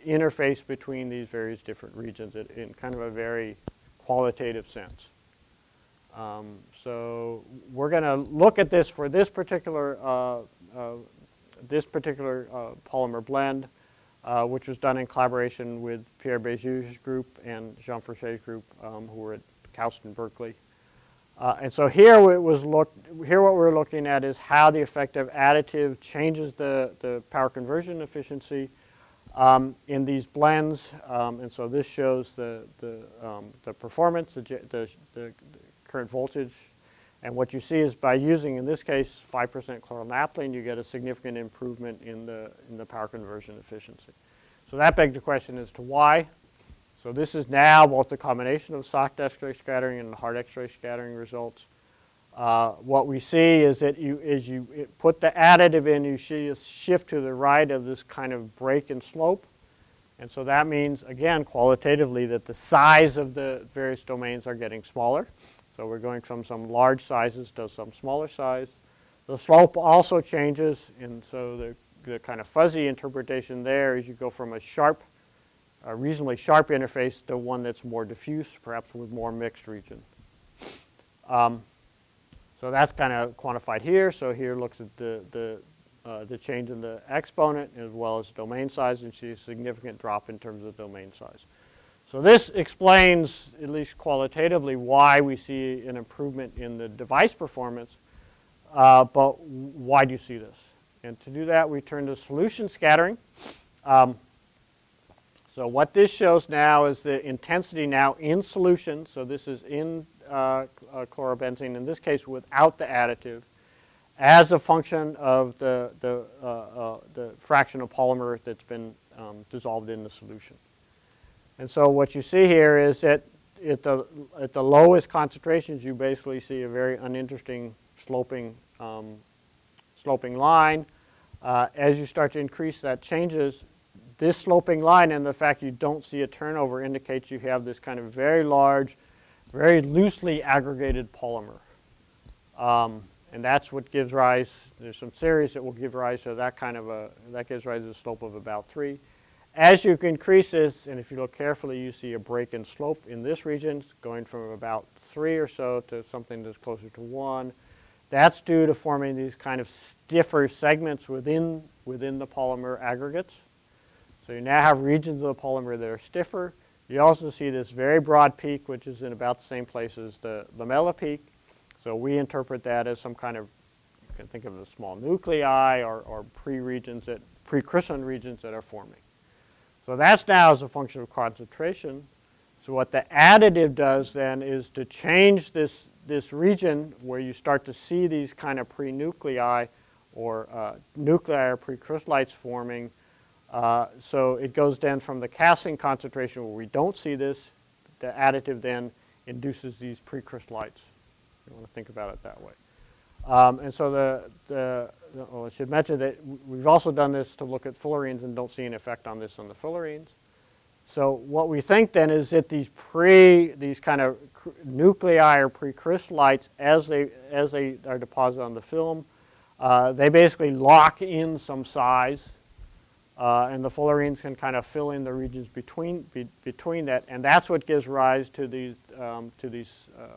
interface between these various different regions in kind of a very qualitative sense. So we're going to look at this for this particular polymer blend, which was done in collaboration with Pierre Béjou's group and Jean Faucher's group, who were at Houston, Berkeley. And so here what we're looking at is how the effective additive changes the power conversion efficiency in these blends, and so this shows the performance, the current voltage, and what you see is by using, in this case, 5% chlorolnaphthalene, you get a significant improvement in the power conversion efficiency. So that begs the question as to why. So this is now both a combination of soft X-ray scattering and hard X-ray scattering results. What we see is that as you put the additive in, you see a shift to the right of this kind of break in slope. And so that means, again, qualitatively, that the size of the various domains are getting smaller. So we're going from some large sizes to some smaller size. The slope also changes, and so the kind of fuzzy interpretation there is you go from a reasonably sharp interface to one that's more diffuse, perhaps with more mixed region. So that's kind of quantified here. So here looks at the change in the exponent as well as domain size, and see a significant drop in terms of domain size. So this explains, at least qualitatively, why we see an improvement in the device performance, but why do you see this? And to do that, we turn to solution scattering. So what this shows now is the intensity now in solution. So this is in chlorobenzene, in this case without the additive, as a function of the fraction of polymer that's been dissolved in the solution. And so what you see here is that at the lowest concentrations, you basically see a very uninteresting sloping line. As you start to increase, that changes. This sloping line and the fact you don't see a turnover indicates you have this kind of very large, very loosely aggregated polymer. And that's what gives rise, there's some theories that will give rise to that kind of that gives rise to a slope of about 3. As you increase this, and if you look carefully, you see a break in slope in this region, going from about 3 or so to something that's closer to 1. That's due to forming these kind of stiffer segments within the polymer aggregates. So you now have regions of the polymer that are stiffer. You also see this very broad peak, which is in about the same place as the lamella peak. So we interpret that as some kind of, you can think of it as small nuclei or pre-crystalline regions that are forming. So that's now as a function of concentration. So what the additive does then is to change this region where you start to see these kind of pre-nuclei or nuclei or precrystallites forming. So it goes then from the casting concentration where we don't see this, the additive then induces these precrystallites. You want to think about it that way. And so I should mention that we've also done this to look at fullerenes and don't see an effect on this on the fullerenes. So what we think then is that these kind of nuclei or precrystallites, as they are deposited on the film, they basically lock in some size, and the fullerenes can kind of fill in the regions between that, and that's what gives rise to these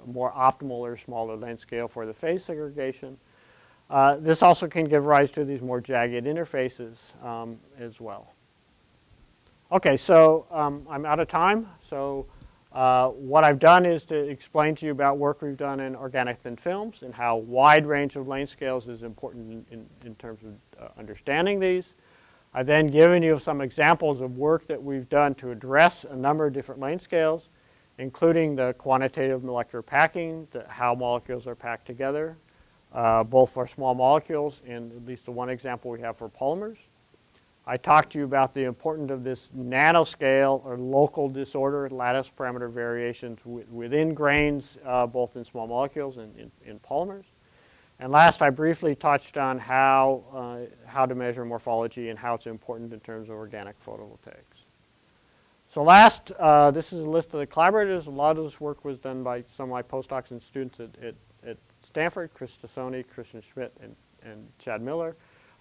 more optimal or smaller length scale for the phase segregation. This also can give rise to these more jagged interfaces as well. Okay, so I'm out of time. So what I've done is to explain to you about work we've done in organic thin films and how wide range of length scales is important in terms of understanding these. I've then given you some examples of work that we've done to address a number of different length scales, including the quantitative molecular packing, how molecules are packed together, both for small molecules and at least the one example we have for polymers. I talked to you about the importance of this nanoscale or local disorder, lattice parameter variations within grains, both in small molecules and in polymers. And last, I briefly touched on how to measure morphology and how it's important in terms of organic photovoltaics. So last, this is a list of the collaborators. A lot of this work was done by some of my postdocs and students at Stanford, Chris Toney, Christian Schmidt, and Chad Miller.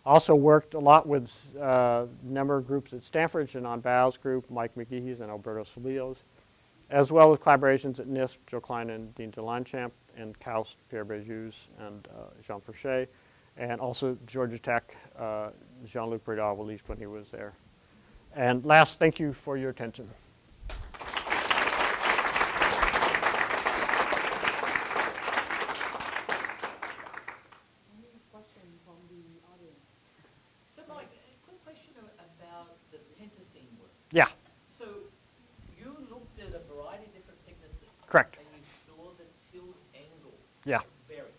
Also worked a lot with a number of groups at Stanford, Janan Bao's group, Mike McGee's, and Alberto Solillo's, as well as collaborations at NISP, Joe Klein and Dean Delanchamp, and KAUST, Pierre Béjus, and Jean Fouché, and also Georgia Tech, Jean-Luc Bredal, at least when he was there. And last, thank you for your attention. Any questions from the audience? So Mike, a quick question about the pentacene work. Yeah, So you looked at a variety of different thicknesses. correct. And you saw the tilt angle Yeah. vary.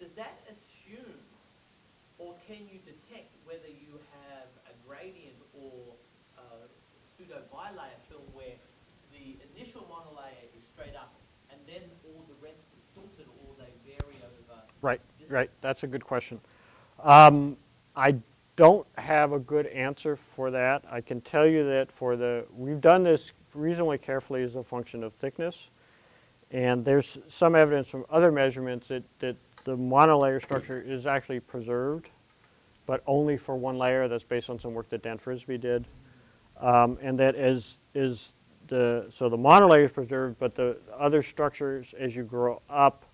Does that assume, or can you detect whether you have a gradient or a pseudo bilayer film where the initial monolayer is straight up and then all the rest are tilted, or they vary over Right, distance? right. That's a good question. I don't have a good answer for that. I can tell you that we've done this reasonably carefully as a function of thickness. And there's some evidence from other measurements that the monolayer structure is actually preserved, but only for one layer. That's based on some work that Dan Frisbee did. And that so the monolayer is preserved, but the other structures, as you grow up,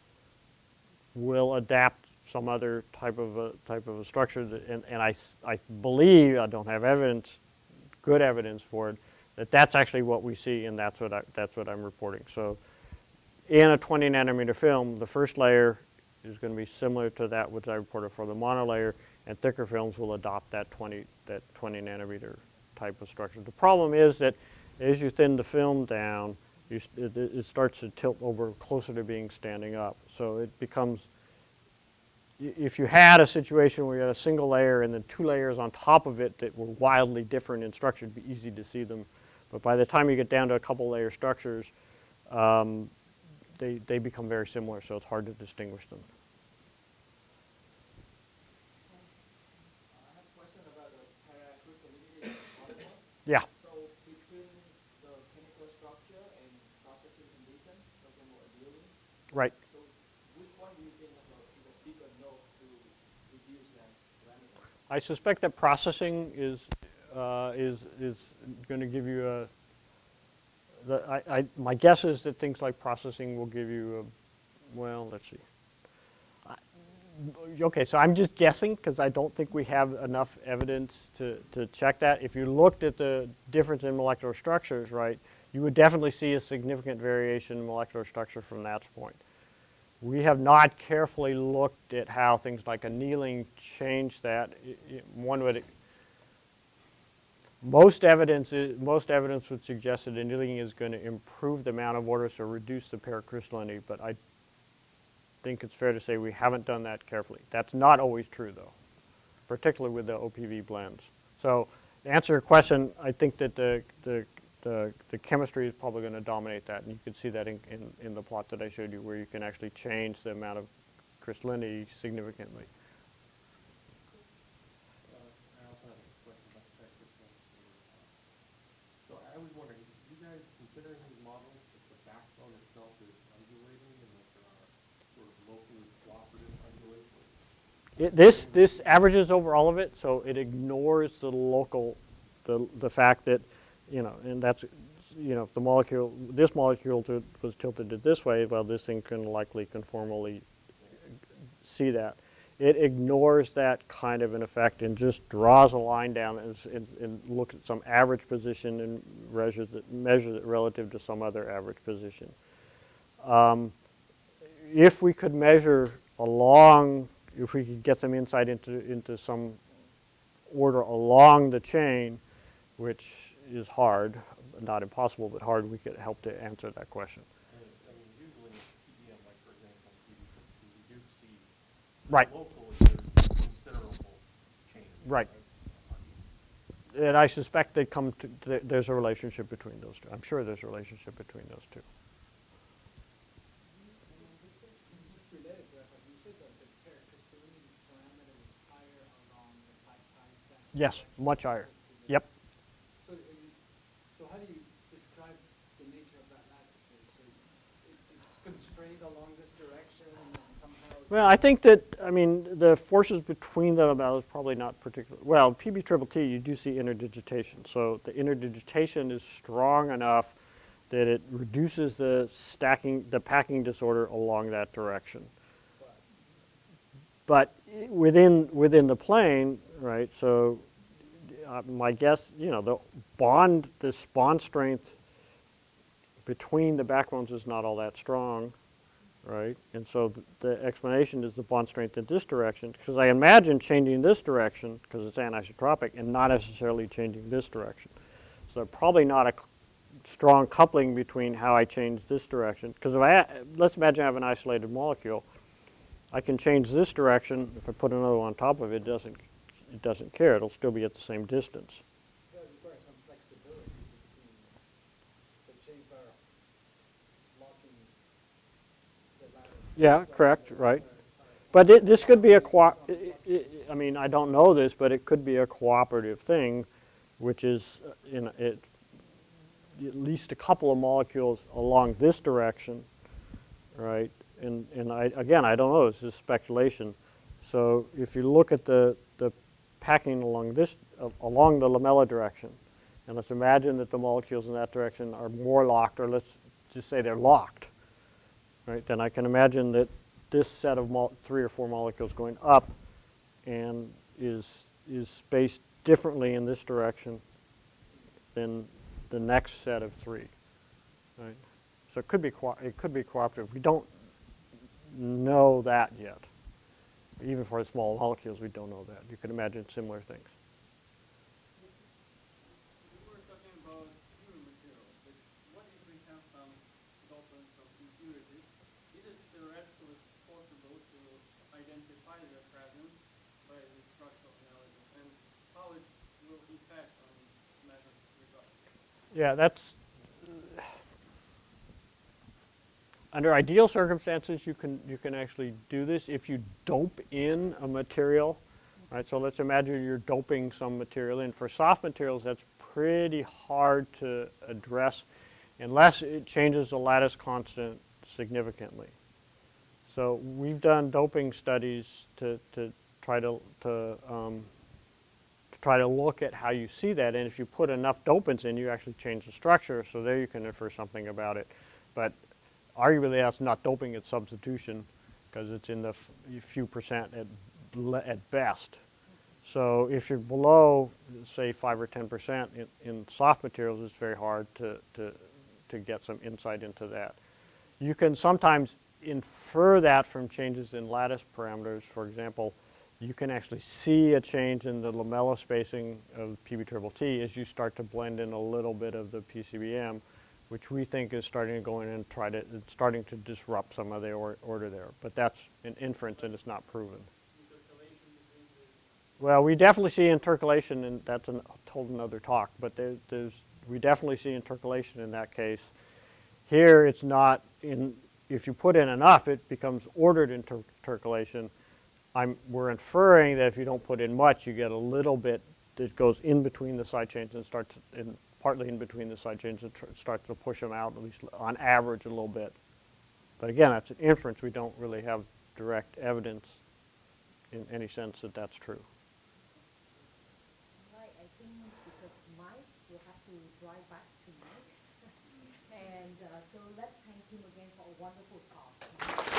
will adapt some other type of a structure. And I believe, I don't have evidence, good evidence for it, that's actually what we see, and that's what I'm reporting. So in a 20 nanometer film, the first layer is going to be similar to that which I reported for the monolayer, and thicker films will adopt that 20 nanometer type of structure. The problem is that as you thin the film down, it starts to tilt over closer to being standing up. So it becomes, if you had a situation where you had a single layer and then two layers on top of it that were wildly different in structure, it'd be easy to see them. But by the time you get down to a couple layer structures, they become very similar, so it's hard to distinguish them. I have a question about the paracrystallinity of polymer. Yeah. So between the chemical structure and processing condition, for example, annealing, Right. so which one do you think is a bigger node to reduce that parameter? I suspect that processing is going to give you a. My guess is that things like processing will give you a, well, let's see. Okay, so I'm just guessing because I don't think we have enough evidence to check that. If you looked at the difference in molecular structures, right, you would definitely see a significant variation in molecular structure from that point. We have not carefully looked at how things like annealing change that. One would. Most evidence would suggest that annealing is going to improve the amount of orders or reduce the paracrystallinity, but I think it's fair to say we haven't done that carefully. That's not always true, though, particularly with the OPV blends. So to answer your question, I think that the chemistry is probably going to dominate that, and you can see that in the plot that I showed you, where you can actually change the amount of crystallinity significantly. I also have a question about the paracrystalline. So I was wondering, do you guys consider in these models that the backbone itself is undulating and that there are sort of locally cooperative undulations? This averages over all of it, so it ignores the local, the fact that, and that's, if the molecule, this molecule was tilted this way, well, this thing can likely conformally see that. It ignores that kind of an effect and just draws a line down and looks at some average position and measures it relative to some other average position. If we could measure if we could get some insight into some order along the chain, which is hard, not impossible, but hard, we could help to answer that question. I mean, usually in PDM, like for example, we do see Right. locally there's considerable change. Right. And I suspect they come to, there's a relationship between those two. I'm sure there's a relationship between those two. Just related to that, but you said that the paracrystallinity parameter is higher along the high stack. Yes, much higher. Yep. So how do you describe the nature of that lattice? So it's constrained along this direction and then somehow... Well, I think that, the forces between them is probably not particular. Well, PBTTT, you do see interdigitation. So the interdigitation is strong enough that it reduces the packing disorder along that direction. But within the plane, right, so my guess, the bond strength between the backbones is not all that strong, right? And so the explanation is the bond strength in this direction, because I imagine changing this direction, because it's anisotropic, and not necessarily changing this direction. So probably not a strong coupling between how I change this direction, because let's imagine I have an isolated molecule. I can change this direction. If I put another one on top of it, it doesn't care. It'll still be at the same distance. That requires some flexibility between the chains that are locking the lattice. Yeah, correct, right. But this could be I don't know this, but it could be a cooperative thing, which is at least a couple of molecules along this direction, right? And I don't know, it's just speculation. So if you look at the packing along the lamella direction, and let's imagine that the molecules in that direction are more locked, or let's just say they're locked, right? Then I can imagine that this set of 3 or 4 molecules going up and is spaced differently in this direction than the next set of 3, right? So it could be cooperative. We don't know that yet. Even for small molecules, we don't know that. You can imagine similar things. We were talking about human materials, but what if we have some dopants of impurities? Is it theoretically possible to identify their presence by the structural analysis, and how it will impact on measured results? Yeah, that's under ideal circumstances, you can actually do this if you dope in a material, right? So let's imagine you're doping some material in. For soft materials, that's pretty hard to address unless it changes the lattice constant significantly. So we've done doping studies to try to look at how you see that, and if you put enough dopants in, you actually change the structure. So there you can infer something about it, but arguably that's not doping, it's substitution, because it's in the few percent at best. So if you're below, say, 5 or 10% in soft materials, it's very hard to get some insight into that. You can sometimes infer that from changes in lattice parameters. For example, you can actually see a change in the lamella spacing of PBTTT as you start to blend in a little bit of the PCBM, which we think is starting to go in and it's starting to disrupt some of the order there. But that's an inference and it's not proven. Well, we definitely see intercalation, and that's a whole another talk, but we definitely see intercalation in that case. Here it's not if you put in enough, it becomes ordered intercalation. We're inferring that if you don't put in much, you get a little bit that goes in between the side chains and starts partly in between the side chains and starts to push them out, at least on average, a little bit. But again, that's an inference. We don't really have direct evidence in any sense that that's true. Right, I think because Mike will have to drive back tonight. And so let's thank him again for a wonderful talk.